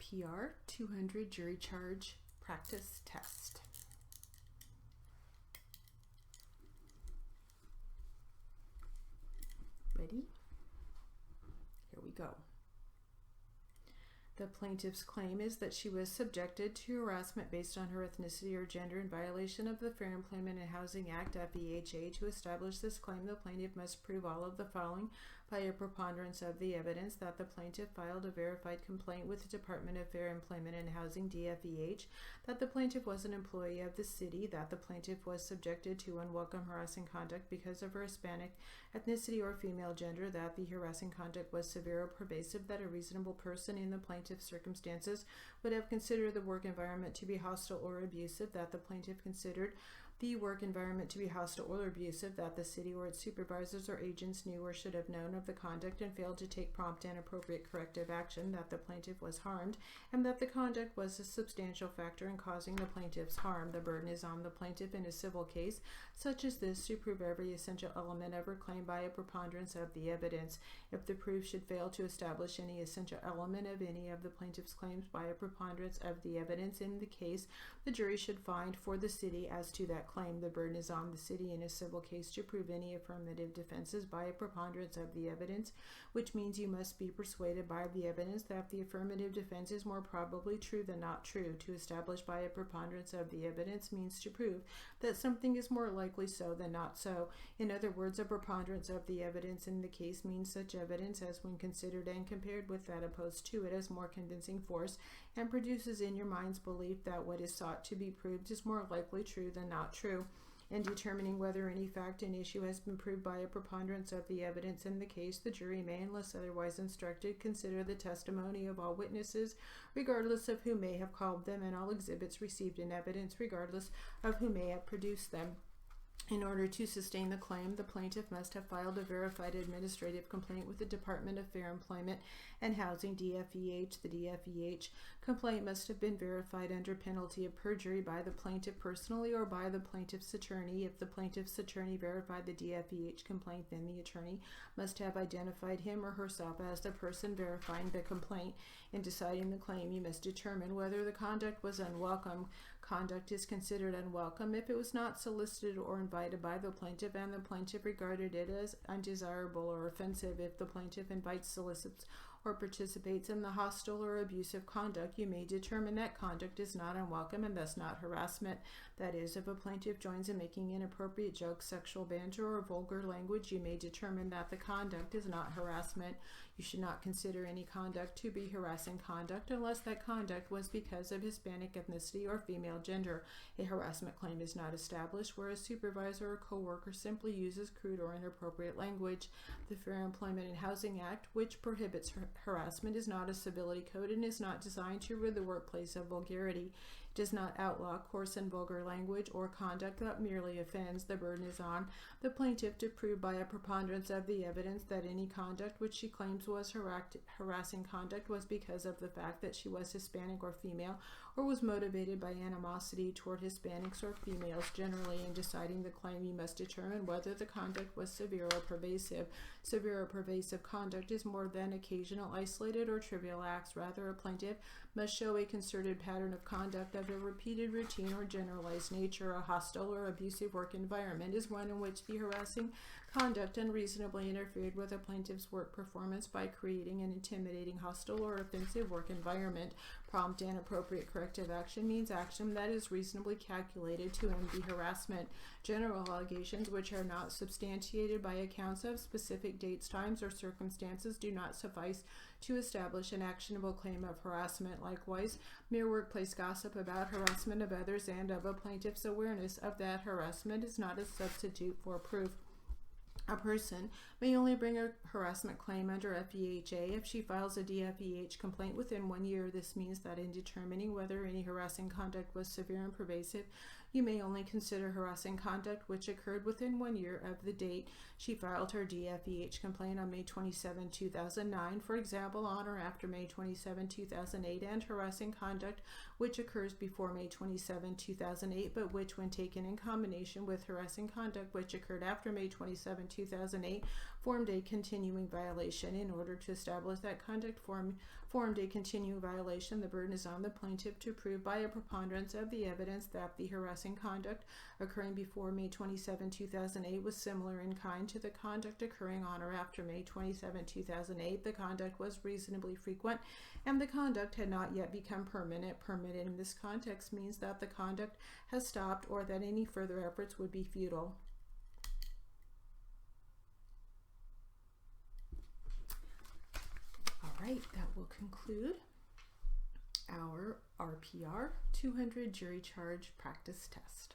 PR 200 jury charge practice test. Ready? Here we go. The plaintiff's claim is that she was subjected to harassment based on her ethnicity or gender in violation of the Fair Employment and Housing Act, FEHA. To establish this claim, the plaintiff must prove all of the following by a preponderance of the evidence: that the plaintiff filed a verified complaint with the Department of Fair Employment and Housing, DFEH, that the plaintiff was an employee of the city, that the plaintiff was subjected to unwelcome harassing conduct because of her Hispanic ethnicity or female gender, that the harassing conduct was severe or pervasive, that a reasonable person in the plaintiff's circumstances would have considered the work environment to be hostile or abusive, that the plaintiff considered the work environment to be hostile or abusive, that the city or its supervisors or agents knew or should have known of the conduct and failed to take prompt and appropriate corrective action, that the plaintiff was harmed, and that the conduct was a substantial factor in causing the plaintiff's harm. The burden is on the plaintiff in a civil case such as this to prove every essential element of her claim by a preponderance of the evidence. If the proof should fail to establish any essential element of any of the plaintiff's claims by a preponderance of the evidence in the case, the jury should find for the city as to that claim. The burden is on the city in a civil case to prove any affirmative defenses by a preponderance of the evidence, which means you must be persuaded by the evidence that the affirmative defense is more probably true than not true. To establish by a preponderance of the evidence means to prove that something is more likely so than not so. In other words, a preponderance of the evidence in the case means such evidence as, when considered and compared with that opposed to it, has more convincing force and produces in your mind's belief that what is sought to be proved is more likely true than not true. In determining whether any fact and issue has been proved by a preponderance of the evidence in the case, the jury may, unless otherwise instructed, consider the testimony of all witnesses, regardless of who may have called them, and all exhibits received in evidence, regardless of who may have produced them. In order to sustain the claim, the plaintiff must have filed a verified administrative complaint with the Department of Fair Employment and Housing, DFEH. The DFEH complaint must have been verified under penalty of perjury by the plaintiff personally or by the plaintiff's attorney. If the plaintiff's attorney verified the DFEH complaint, then the attorney must have identified him or herself as the person verifying the complaint. In deciding the claim, you must determine whether the conduct was unwelcome. Conduct is considered unwelcome if it was not solicited or invited by the plaintiff and the plaintiff regarded it as undesirable or offensive. If the plaintiff invites, solicits, or participates in the hostile or abusive conduct, you may determine that conduct is not unwelcome and thus not harassment. That is, if a plaintiff joins in making inappropriate jokes, sexual banter, or vulgar language, you may determine that the conduct is not harassment. You should not consider any conduct to be harassing conduct unless that conduct was because of Hispanic ethnicity or female gender. A harassment claim is not established where a supervisor or coworker simply uses crude or inappropriate language. The Fair Employment and Housing Act, which prohibits harassment, is not a civility code and is not designed to rid the workplace of vulgarity. It does not outlaw coarse and vulgar language or conduct that merely offends. The burden is on the plaintiff to prove by a preponderance of the evidence that any conduct which she claims was harassing conduct was because of the fact that she was Hispanic or female, or was motivated by animosity toward Hispanics or females generally. In deciding the claim, you must determine whether the conduct was severe or pervasive. Severe or pervasive conduct is more than occasional, isolated, or trivial acts. Rather, a plaintiff must show a concerted pattern of conduct of a repeated, routine, or generalized nature. A hostile or abusive work environment is one in which the harassing conduct unreasonably interfered with a plaintiff's work performance by creating an intimidating, hostile, or offensive work environment. Prompt and appropriate corrective action means action that is reasonably calculated to end the harassment. General allegations which are not substantiated by accounts of specific dates, times, or circumstances do not suffice to establish an actionable claim of harassment. Likewise, mere workplace gossip about harassment of others and of a plaintiff's awareness of that harassment is not a substitute for proof. A person may only bring a harassment claim under FEHA if she files a DFEH complaint within 1 year. This means that in determining whether any harassing conduct was severe and pervasive, you may only consider harassing conduct which occurred within 1 year of the date she filed her DFEH complaint on May 27, 2009, for example, on or after May 27, 2008, and harassing conduct which occurs before May 27, 2008, but which, when taken in combination with harassing conduct which occurred after May 27, 2008, formed a continuing violation. In order to establish that conduct formed a continuing violation, the burden is on the plaintiff to prove by a preponderance of the evidence that the harassing conduct occurring before May 27, 2008 was similar in kind to the conduct occurring on or after May 27, 2008. The conduct was reasonably frequent, and the conduct had not yet become permanent. Permanent in this context means that the conduct has stopped or that any further efforts would be futile. All right, that will conclude our RPR 200 jury charge practice test.